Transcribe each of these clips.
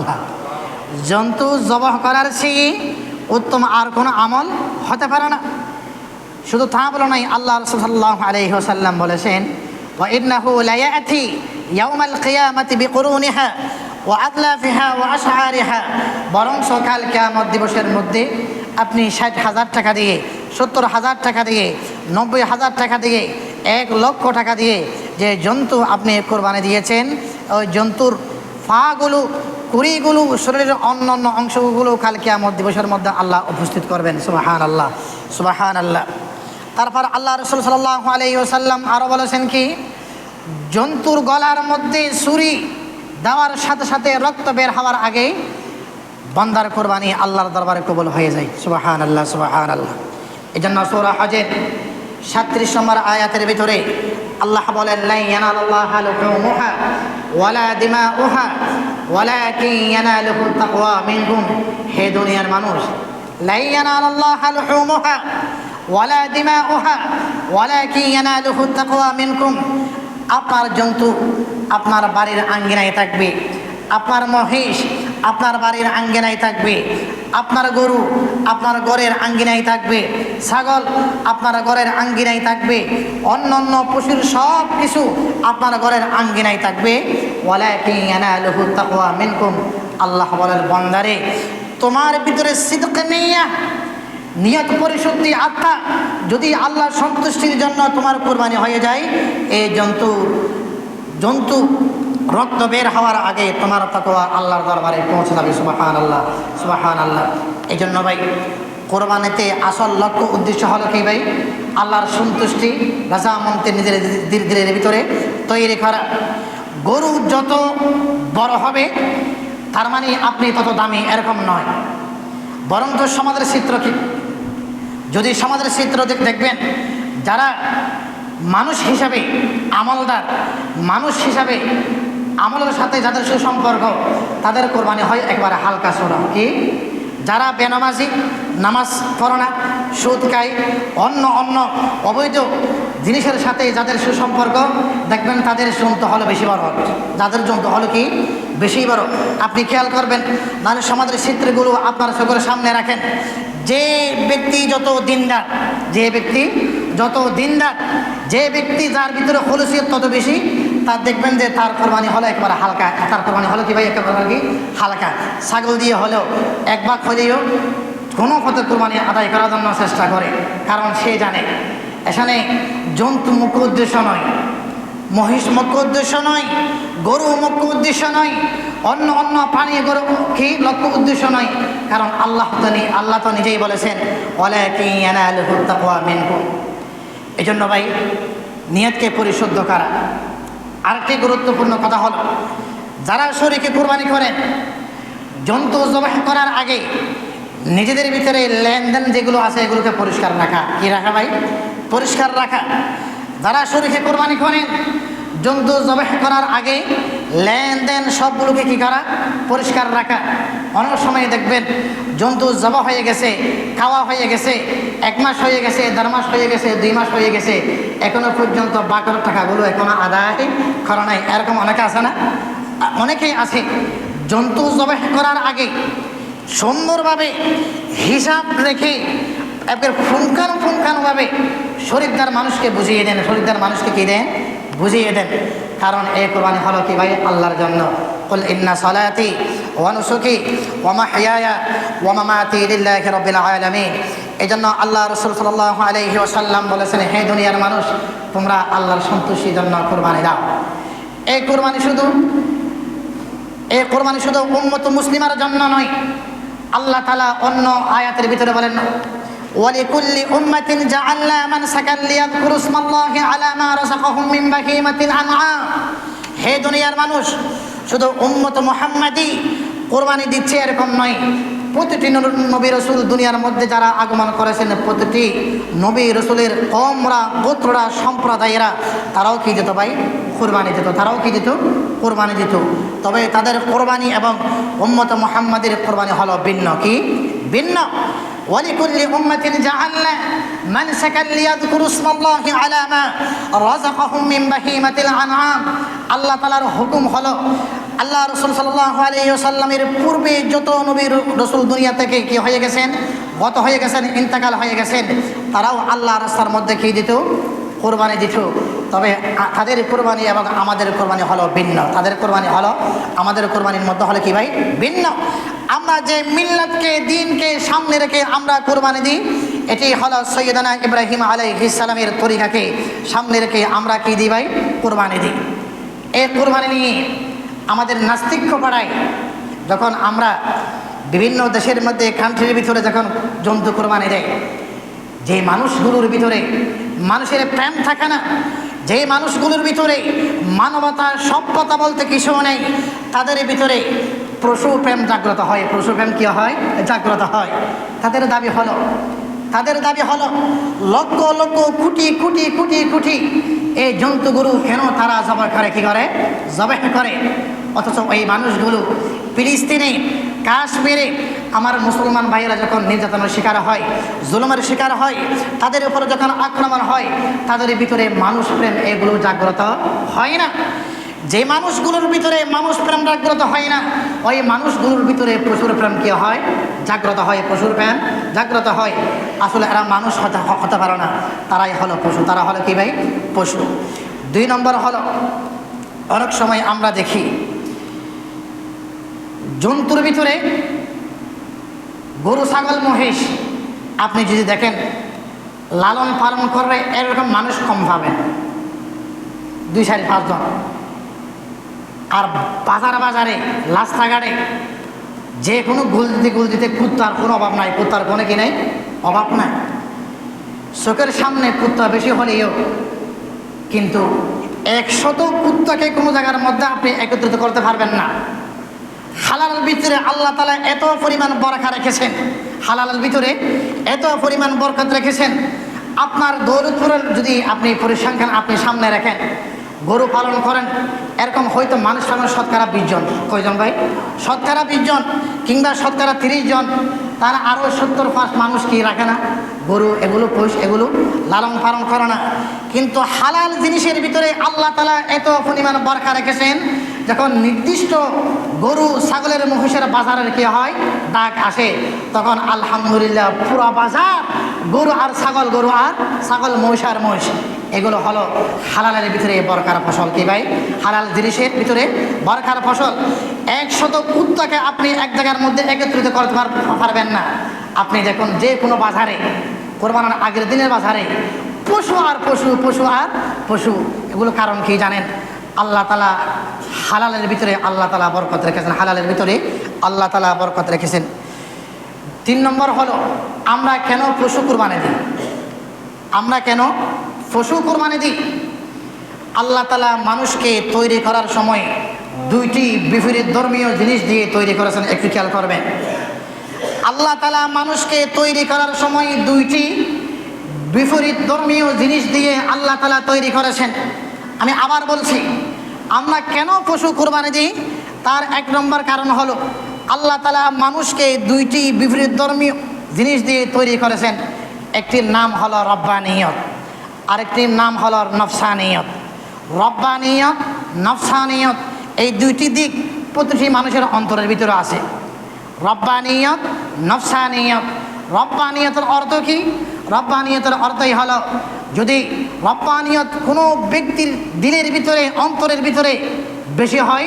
আল্লাহ। জন্তু জবাহ করার চেয়ে উত্তম আর কোনো আমল হতে পারে না। শুধু তা বলো নাই, আল্লাহ রাসূল সাল্লাল্লাহু আলাইহি ওয়াসাল্লাম বলেছেন, ওয়া ইন্নাহু লায়াতি ইয়াউমাল কিয়ামাতি বিকুরুনিহা ওয়া আদলাফিহা ওয়া আশআরিহা, বরং সকাল কিয়ামত দিবসের মধ্যে আপনি ৬০,০০০ টাকা দিয়ে, ৭০,০০০ টাকা দিয়ে, ৯০,০০০ টাকা দিয়ে, ১,০০,০০০ টাকা দিয়ে যে জন্তু আপনি কোরবানি দিয়েছেন, ওই জন্তুর ফাগুলো, কুড়িগুলো, শরীরের অন্য অন্য অংশগুলো কাল কিয়ামত দিবসের মধ্যে আল্লাহ উপস্থিত করবেন। সুবহানাল্লাহ, সুবহানাল্লাহ। তারপর আল্লাহ রাসূল সাল্লাল্লাহু আলাইহি ওয়াসাল্লাম আরও বলেছেন কি, জন্তুর গলার মধ্যে ছুরি দেওয়ার সাথে সাথে রক্ত বের হওয়ার আগে বান্দার কোরবানি আল্লাহর দরবারে কবুল হয়ে যায়। সুবহানাল্লাহ, সুবহানাল্লাহ। এই জন্য সূরা হজের ৩৭ নম্বর আয়াতের ভিতরে আল্লাহ বলেন, লা ইয়ানালুল্লাহা লুহুমুহা ওয়ালা দিমাউহা ওয়ালাকিন ইয়ানালুহু তাকওয়া মিনকুম। হে দুনিয়ার মানুষ, লা ইয়ানালুল্লাহা লুহুমুহা ওয়ালা দিমাউহা ওয়ালাকিন ইয়ানালুহু তাকওয়া মিনকুম। আপনার জন্তু আপনার বাড়ির আঙ্গিনায় থাকবে, আপনার মহিষ আপনার বাড়ির আঙ্গিনায় থাকবে, আপনার গরু আপনার ঘরের আঙ্গিনায় থাকবে, ছাগল আপনার ঘরের আঙ্গিনায় থাকবে, অন্য অন্য পশুর সব কিছু আপনার ঘরের আঙ্গিনায় থাকবে। ওয়ালাকিন ইয়ানালুহু তাকওয়া মিনকুম। আল্লাহ বলেন, বান্দারে, তোমার ভিতরে সিদক নিয়া, নিয়ত পরিশুদ্ধি, আত্মা যদি আল্লাহর সন্তুষ্টির জন্য তোমার কোরবানি হয়ে যায়, এই জন্তু রক্ত বের হওয়ার আগে তোমার তাকওয়া আল্লাহর দরবারে পৌঁছে যাবে। সুবহানাল্লাহ, সুবহানাল্লাহ। এই জন্য ভাই, কোরবানিতে আসল লক্ষ্য উদ্দেশ্য হলো কি ভাই? আল্লাহর সন্তুষ্টি, রাজামন্ত্রী নিজের দিলের ভিতরে তৈরি করা। গরু যত বড় হবে তার মানে আপনি তত দামি, এরকম নয়। বরং তো সমাজের চিত্র কি, যদি সমাজের চিত্র দেখবেন, যারা মানুষ হিসাবে আমলদার, মানুষ হিসাবে আমলের সাথে যাদের সুসম্পর্ক, তাদের কোরবানি হয় একবারে হালকা সোরা। কি? যারা বেনামাজি, নামাজ পড়ে না, সুদ খায়, অন্য অন্য অবৈধ জিনিসের সাথে যাদের সুসম্পর্ক, দেখবেন তাদের জন্তু হলো বেশি বড়, যাদের জন্তু হলো কি বেশি বড়। আপনি খেয়াল করবেন, মানে সমাজের চিত্রগুলো আপনার চোখের সামনে রাখেন। যে ব্যক্তি যত দিনদার, যে ব্যক্তি যত দিনদার, যে ব্যক্তি যার ভিতরে খলুসিয়ত তত বেশি, তার দেখবেন যে তার কোরবানি হলো একবারে হালকা। তার কোরবানি হলো কি ভাই? একেবারে কি হালকা। ছাগল দিয়ে হলেও এক ভাগ হলেও কোনো পথে কোরবানি আদায় করার জন্য চেষ্টা করে, কারণ সে জানে এখানে জন্তু মুখ্য উদ্দেশ্য নয়, মহিষ মুখ্য উদ্দেশ্য নয়, গরু মুখ্য উদ্দেশ্য নয়, অন্য অন্য প্রাণী গরু কি লক্ষ্য উদ্দেশ্য নয়। কারণ আল্লাহ তো নিজেই বলেছেন, ওয়ালাকিন ইয়ানালুহু তাকওয়া মিনকুম। এই জন্য ভাই, নিয়তকে পরিশুদ্ধ করা। আরেকটি গুরুত্বপূর্ণ কথা হলো, যারা শরীকে কোরবানি করেন, জন্তু জবাহ করার আগে নিজেদের ভিতরে লেনদেন যেগুলো আছে এগুলোকে পরিষ্কার রাখা। কি রাখা ভাই? পরিষ্কার রাখা। যারা শরীকে কোরবানি করেন, জন্তু জবাহ করার আগে লেনদেন সবগুলোকে কি করা? পরিষ্কার রাখা। অনেক সময় দেখবেন জন্তু জবাহ হয়ে গেছে, খাওয়া হয়ে গেছে, 1 মাস হয়ে গেছে, 1.5 মাস হয়ে গেছে, 2 মাস হয়ে গেছে, এখনো পর্যন্ত বাকি টাকাগুলো এখনো আদায় করা নাই। এরকম অনেকে আছে না? অনেকেই আছে। জন্তু জবাহ করার আগে সুন্দরভাবে হিসাব রেখে একবার পুঙ্খানুপুঙ্খানুভাবে শরীরদার মানুষকে বুঝিয়ে দেন, শরীরদার মানুষকে কি দেন? বুঝিয়ে দেন। কারণ এই কোরবানি হলো কি ভাই? আল্লাহর জন্য। কুল ইন্না সালাতি ওয়া নুসুকি ওয়া মাহইয়ায়া ওয়া মামাতি লিল্লাহি রাব্বিল আলামিন। এই জন্য আল্লাহ রাসূল সাল্লাল্লাহু আলাইহি ওয়াসাল্লাম বলেছেন, হে দুনিয়ার মানুষ, তোমরা আল্লাহর সন্তুষ্টির জন্য কোরবানি দাও। এই কোরবানি শুধু উম্মত মুসলিমার জন্য নয়। আল্লাহ তাআলা অন্য আয়াতের ভিতরে বলেন, ওয়ালিকুল্লি উম্মাতিন জাআলনা মানসাকান লিয়াযকুরু ইসমাল্লাহি আলা মা রাযাকাহুম মিন বাহিমাতিল আনআম। হে দুনিয়ার মানুষ, শুধু উম্মত মুহাম্মাদি কোরবানি দিচ্ছে এরকম নয়। প্রতিটি নবী রসুল দুনিয়ার মধ্যে যারা আগমন করেছেন, প্রতিটি নবী রসুলের কওমরা, গোত্ররা, সম্প্রদায়েরা তারাও কি দিত ভাই? কোরবানি দিত। তারাও কি দিত? কোরবানি দিত। তবে তাদের কোরবানি এবং উম্মত মুহাম্মাদের কোরবানি হলো ভিন্ন। কি ভিন্ন? ওয়ালিকুল্লি উম্মাতিন জাআলনা মানসাকান লিয়াযকুরু ইসমাল্লাহি আলা মা রাযাকাহুম মিন বাহিমাতিল আনআম। আল্লাহ তাআলার হুকুম হলো আল্লাহ রসুল সাল্লাল্লাহু আলাইহি ওয়াসাল্লামের পূর্বে যত নবীর রসুল দুনিয়া থেকে কি হয়ে গেছেন, গত হয়ে গেছেন, ইন্তেকাল হয়ে গেছেন, তারাও আল্লাহ রাস্তার মধ্যে কি দিত, কোরবানি দিত। তবে তাদের কোরবানি এবং আমাদের কোরবানি হলো ভিন্ন। তাদের কোরবানি হলো, আমাদের কোরবানির মধ্যে হলো কি ভাই, ভিন্ন। আমরা যে মিল্লাতকে, দিনকে সামনে রেখে আমরা কোরবানি দিই, এটি হলো সৈয়দনা ইব্রাহিম আলাইহিস সালামের তরিকাকে সামনে রেখে আমরা কি দিই ভাই, কোরবানি দিই। এই কোরবানি নিয়ে আমাদের নাস্তিক্য পাড়ায় যখন আমরা বিভিন্ন দেশের মধ্যে, কান্ট্রির ভিতরে যখন জন্তু কোরবানি দেয়, যে মানুষগুলোর ভিতরে মানুষের প্রেম থাকে না, যে মানুষগুলোর ভিতরে মানবতা, সভ্যতা বলতে কিছু নেই, তাদের ভিতরে পশু প্রেম জাগ্রত হয়। পশু প্রেম কি হয়, জাগ্রত হয়। তাদের দাবি হলো লক্ষ লক্ষ কোটি কোটি কোটি কোটি এই জন্তুগুলো কেন তারা জবাই করে, কি করে, জবাই করে। অথচ এই মানুষগুলো ফিলিস্তিনে, কাশ্মীরে আমার মুসলমান ভাইয়েরা যখন নির্যাতনের শিকার হয়, জুলুমের শিকার হয়, তাদের উপর যখন আক্রমণ হয়, তাদের ভিতরে মানুষ প্রেম এগুলো জাগ্রত হয় না। যে মানুষগুলোর ভিতরে মানুষ প্রেম জাগ্রত হয় না, ওই মানুষগুলোর ভিতরে পশুর প্রেম কি হয়, জাগ্রত হয়। পশুর প্রেম জাগ্রত হয়। আসলে এরা মানুষ হতে পারে না, তারাই হলো পশু। তারা হলো কি ভাই, পশু। 2 নম্বর হলো, অনেক সময় আমরা দেখি জন্তুর ভিতরে গরু, ছাগল, মহিষ আপনি যদি দেখেন লালন পালন করবে, এরকম মানুষ কম পাবেন, 2-4-5 জন। আর বাজারে রাস্তাঘাটে যে কোনো গুলদিতে কুত্তার কোনো অভাব নাই, কুত্তার কোনো কি নাই, অভাব নাই। চোখের সামনে কুত্তা বেশি হলেও কিন্তু 100 কুত্তাকে কোনো জায়গার মধ্যে আপনি একত্রিত করতে পারবেন না। হালালের ভিতরে আল্লাহ তাআলা এত পরিমাণ বরকত রেখেছেন, হালালের ভিতরে এত পরিমাণ বরকত রেখেছেন। আপনার দৌলতপুরের যদি আপনি পরিসংখ্যান আপনি সামনে রাখেন, গরু পালন করেন, এরকম হয়তো মানুষ শতকরা 20 জন। কয়জন ভাই, শতকরা 20 জন কিংবা শতকরা 30 জন। তারা আরও 70-5 মানুষ কি রাখে না, গরু এগুলো পোষ, এগুলো লালন পালন করে না। কিন্তু হালাল জিনিসের ভিতরে আল্লাহ তাআলা এত পরিমাণ বরকত রেখেছেন, যখন নির্দিষ্ট গরু, ছাগলের, মহিষের বাজারের কি হয়, ডাক আসে, তখন আলহামদুলিল্লাহ পুরো বাজার গরু আর ছাগল, গরু আর ছাগল, মহিষ আর মহিষ, এগুলো হলো হালালের ভিতরে বরকার ফসল। কি ভাই, হালাল জিনিসের ভিতরে বরকার ফসল। 100 কুত্তাকে আপনি এক জায়গার মধ্যে একত্রিত করতে পারবেন না। আপনি দেখুন যে কোনো বাজারে, কোরবানির আগের দিনের বাজারে পশু আর পশু, পশু আর পশু, এগুলো কারণ কি জানেন? আল্লাহ তাআলা হালালের ভিতরে আল্লাহ তাআলা বরকত রেখেছেন, হালালের ভিতরে আল্লাহ তাআলা বরকত রেখেছেন। 3 নম্বর হলো, আমরা কেন পশু কোরবানি দিই? আমরা কেন পশু কোরবানি দিই? আল্লাহ তাআলা মানুষকে তৈরি করার সময় 2টি বিপরীত ধর্মীয় জিনিস দিয়ে তৈরি করেছেন। একটু খেয়াল করবেন, আল্লাহ তাআলা মানুষকে তৈরি করার সময় 2টি বিপরীত ধর্মীয় জিনিস দিয়ে আল্লাহ তাআলা তৈরি করেছেন। আমি আবার বলছি, আমরা কেন পশু কোরবানি দিই? তার 1 নম্বর কারণ হলো, আল্লাহ তাআলা মানুষকে 2টি বিপরীত ধর্মীয় জিনিস দিয়ে তৈরি করেছেন। একটির নাম হলো রব্বানিয়ত, আরেকটির নাম হলো নফসানিয়ত। রব্বানিয়ত, নফসানিয়ত, এই 2টি দিক প্রতিটি মানুষের অন্তরের ভিতরে আছে। রব্বানিয়ত, নফসানিয়ত। রব্বানিয়তের অর্থ কি? রব্বানিয়তের অর্থই হলো, যদি রব্বানিয়ত কোনো ব্যক্তির দিলের ভিতরে, অন্তরের ভিতরে বেশি হয়,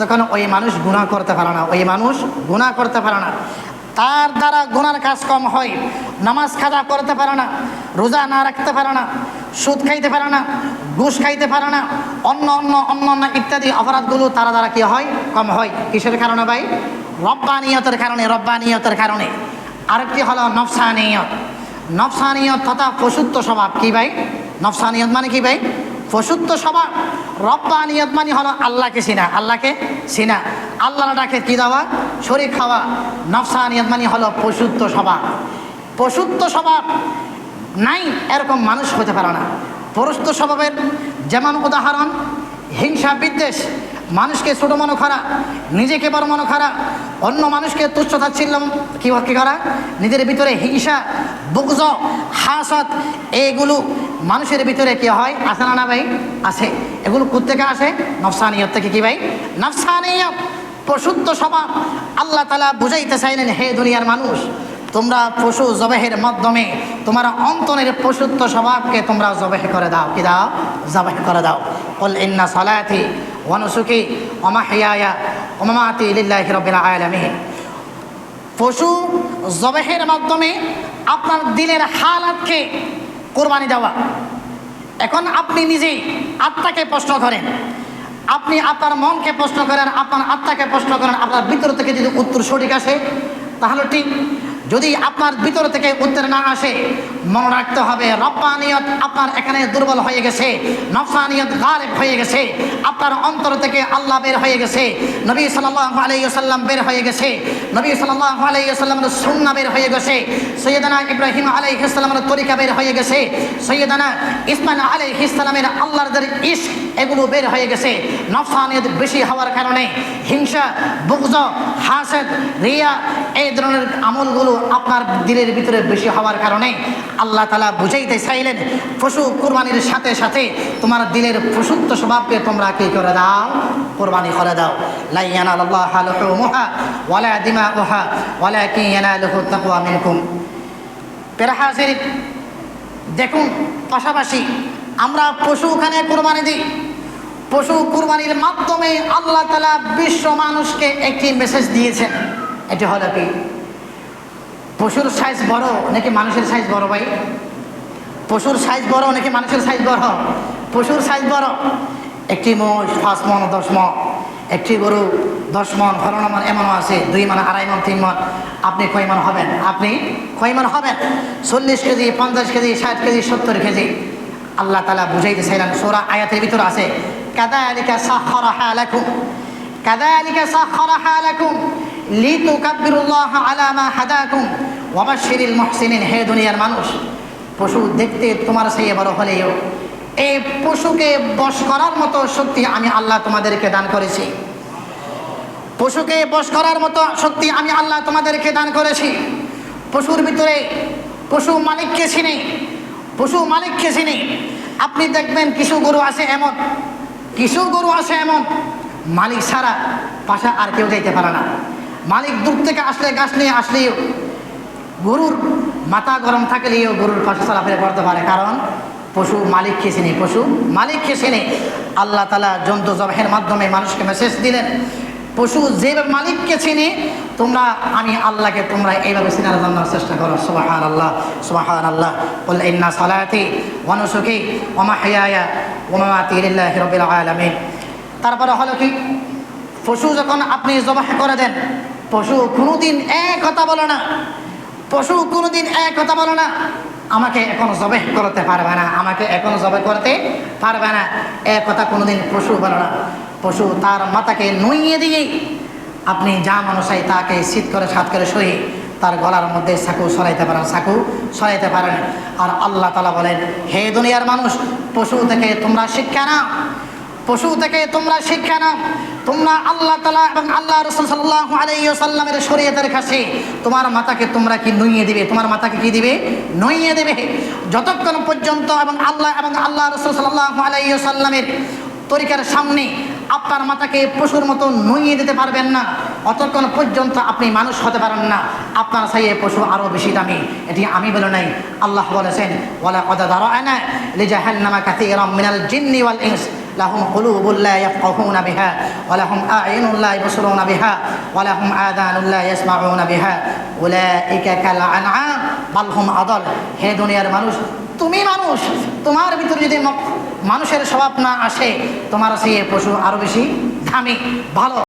তখন ওই মানুষ গুনাহ করতে পারে না, ওই মানুষ গুনাহ করতে পারে না। তার দ্বারা গুনার কাজ কম হয়। নামাজ কাজা করতে পারে না, রোজা না রাখতে পারে না, সুদ খাইতে পারে না, ঘুষ খাইতে পারে না, অন্য ইত্যাদি অপরাধগুলো তারা দ্বারা কি হয়, কম হয়। কিসের কারণে ভাই? রব্বানিয়তের কারণে, রব্বানিয়তের কারণে। আরেকটি হলো নফসানিয়ত। নফসানিয়ত তথা পশুত্ব স্বভাব। কি ভাই? নফসানিয়ত মানে কি ভাই? পশুত্ব স্বভাব। রব্বানিয়ত মানে হলো আল্লাহকে চিনা, আল্লাহকে চিনা, আল্লাহর ডাকে কি দেওয়া, শরীক খাওয়া। নফসানিয়ত মানে হলো পশুত্ব স্বভাব। পশুত্ব স্বভাব নাই এরকম মানুষ হতে পারে না। পশুত্ব স্বভাবের যেমন উদাহরণ, হিংসা, বিদ্বেষ, মানুষকে ছোট মনে করা, নিজেকে বড় মনে করা, অন্য মানুষকে তুচ্ছ তাচ্ছিল্য কি করা, নিজের ভিতরে হিংসা, বুগজ, হাসদ, এগুলো মানুষের ভিতরে কি হয়? আছে না ভাই? আছে। এগুলো কোত্থেকে আসে? নফসানিয়ত থেকে। কি ভাই? নফসানিয়ত, পশুত্ব স্বভাব। আল্লাহ তাআলা বুঝাইতে চাইলেন, হে দুনিয়ার মানুষ, তোমরা পশু জবাহের মাধ্যমে তোমার অন্তরের পশুত্ব স্বভাবকে তোমরা জবাহ করে দাও। কি দাও? জবাহ করে দাও। কুল ইন্না সালাতি ওয়া নুসুকি ওয়া মাহইয়ায়া ওয়া মামাতি লিল্লাহি রাব্বিল আলামিন। পশু জবাহের মাধ্যমে আপনার দিলের হালাতকে কোরবানি দেওয়া। এখন আপনি নিজেই আত্মাকে প্রশ্ন করেন, আপনি আপনার মনকে প্রশ্ন করেন, আপনার আত্মাকে প্রশ্ন করেন, আপনার ভিতর থেকে যদি উত্তর সঠিক আসে তাহলে ঠিক। যদি আপনার ভিতর থেকে উত্তর না আসে, মনে রাখতে হবে রব্বানিয়ত আপনার এখানে দুর্বল হয়ে গেছে, নফসানিয়ত গায়েব হয়ে গেছে, আপনার অন্তর থেকে আল্লাহ বের হয়ে গেছে, নবী সাল্লাল্লাহু আলাইহি ওয়াসাল্লাম বের হয়ে গেছে, নবী সাল্লাল্লাহু আলাইহি ওয়াসাল্লামের সুন্নাহ বের হয়ে গেছে, সৈয়দনা ইব্রাহিম আলাইহিস সালামের তরিকা বের হয়ে গেছে, সৈয়দনা ইসমাঈল আলাইহিস সালামের আল্লাহর যে ইশক এগুলো বের হয়ে গেছে। নফসানিয়ত বেশি হওয়ার কারণে হিংসা, বুগজ, হাসদ, রিয়া এই ধরনের আমলগুলো আপনার দিলের ভিতরে বেশি হওয়ার কারণে আল্লাহ তাআলা বুঝাইতে চাইলেন, পশু কুরবানির সাথে সাথে তোমার দিলের পশুত্ব স্বভাবকে তোমরা কি করে দাও? কুরবানি করে দাও। লা ইয়ানালুল্লাহু লুহুমুহা ওয়ালা দিমাউহা ওয়ালাকিন ইয়ানালুহু তাকওয়া মিনকুম। প্রিয় হাজির, দেখুন, পাশাপাশি আমরা পশু ওখানে কুরবানি দিই। পশু কুরবানির মাধ্যমে আল্লাহ তাআলা বিশ্ব মানুষকে একটি মেসেজ দিয়েছেন। এটি হলো কি? পশুর সাইজ বড় নাকি মানুষের সাইজ বড় ভাই? পশুর সাইজ বড় নাকি মানুষের সাইজ বড়? পশুর সাইজ বড়। একটি মোষ 5 মণ 10 মণ, একটি গরু 10 মণ 12 মণ, এমনও আছে 2 মণ 2.5 মণ 3 মণ। আপনি কয় মণ হবেন? আপনি কয় মণ হবেন? 40 কেজি, 50 কেজি, 60 কেজি, 70 কেজি। আল্লাহ তাআলা বুঝাইতে চাইলেন, সূরা আয়াতের ভিতরে আছে, কাযালিকা সাখখারাহা লাকুম, কাযালিকা সাখখারাহা লাকুম লিতুকাব্বিরুল্লাহ আলা মা হাদাকুম ওয়া বাশশিরিল মুহসিনিন। হে দুনিয়ার মানুষ, পশু দেখতে তোমার চেয়ে বড় হলেও এই পশুকে বশ করার মতো শক্তি আমি আল্লাহ তোমাদেরকে দান করেছি। পশুকে বশ করার মতো শক্তি আমি আল্লাহ তোমাদেরকে দান করেছি। পশুর ভিতরে পশু মালিককে চিনি, পশু মালিককে চিনি। আপনি দেখবেন কিছু গরু আছে এমন, কিছু গরু আছে এমন মালিক ছাড়া পাশে আর কেউ যাইতে পারে না। মালিক দূর থেকে আসলে, গাছ নিয়ে আসলেও, গরুর মাথা গরম থাকলেও গরুর পাশে চলাফেরা করতে পারে, কারণ পশু মালিককে চিনি, পশু মালিককে চিনি। আল্লাহ তাআলা জন্তু জবাহের মাধ্যমে মানুষকে মেসেজ দিলেন, পশু যেভাবে মালিককে চিনি, তোমরা আমি আল্লাহকে তোমরা এইভাবে চিনার জন্য চেষ্টা করো। সুবহানাল্লাহ, সুবহানাল্লাহ। কুল ইন্না সালাতি ওয়া নুসুকি ওয়া মাহইয়ায়া ওয়া মামাতি লিল্লাহি রাব্বিল আলামিন। তারপরে হলো কি? পশু যখন আপনি জবাহ করে দেন, পশু কোনোদিন এক কথা বলে না, পশু কোনোদিন এক কথা বলে না, আমাকে এখন জবাহ করতে পারবে না, আমাকে এখন জবাহ করতে পারবে না, এক কথা কোনোদিন পশু বলে না। পশু তার মাথাকে নুইয়ে দিয়ে আপনি যা মানুষাই তাকে শীত করে সাত করে সহি তার গলার মধ্যে চাকু সরাইতে পারেন, চাকু সরাইতে পারেন। আর আল্লাহ তাআলা বলেন, হে দুনিয়ার মানুষ, পশু থেকে তোমরা শিক্ষা নাও, পশু থেকে তোমরা শিক্ষা নাও। তোমরা আল্লাহ তাআলা এবং আল্লাহ রাসূল সাল্লাল্লাহু আলাইহি ওয়াসাল্লামের শরীয়তের কাছে তোমার মাথাকে তোমরা কি নুইয়ে দিবে? তোমার মাথাকে কি দিবে? নুইয়ে দেবে। যতক্ষণ পর্যন্ত এবং আল্লাহ রাসূল সাল্লাল্লাহু আলাইহি ওয়াসাল্লামের তরিকার সামনে আপনার মাথাকে পশুর মতো নুইয়ে দিতে পারবেন না, অতক্ষণ পর্যন্ত আপনি মানুষ হতে পারেন না। আপনার চাইয়ে পশু আরও বেশি দামি। এটি আমি বলে নাই, আল্লাহ বলেছেন, ওয়ালাকাদ যারা'না লিজাহান্নামা কাসীরাম মিনাল জিন্নি ওয়াল ইনস লাহুম কুলুবুন লা ইয়াফকাহুনা বিহা ওয়া লাহুম আ'য়ুনুন লা ইবসিরুনা বিহা ওয়া লাহুম আযানুন লা ইয়াসমাউনা বিহা উলাইকা কাল আনআম বাল হুম আদাল। হে দুনিয়ার মানুষ, তুমি মানুষ, তোমার ভিতরে যদি মানুষের স্বভাব না আসে, তোমার চেয়ে পশু আরো বেশি দামি, ভালো।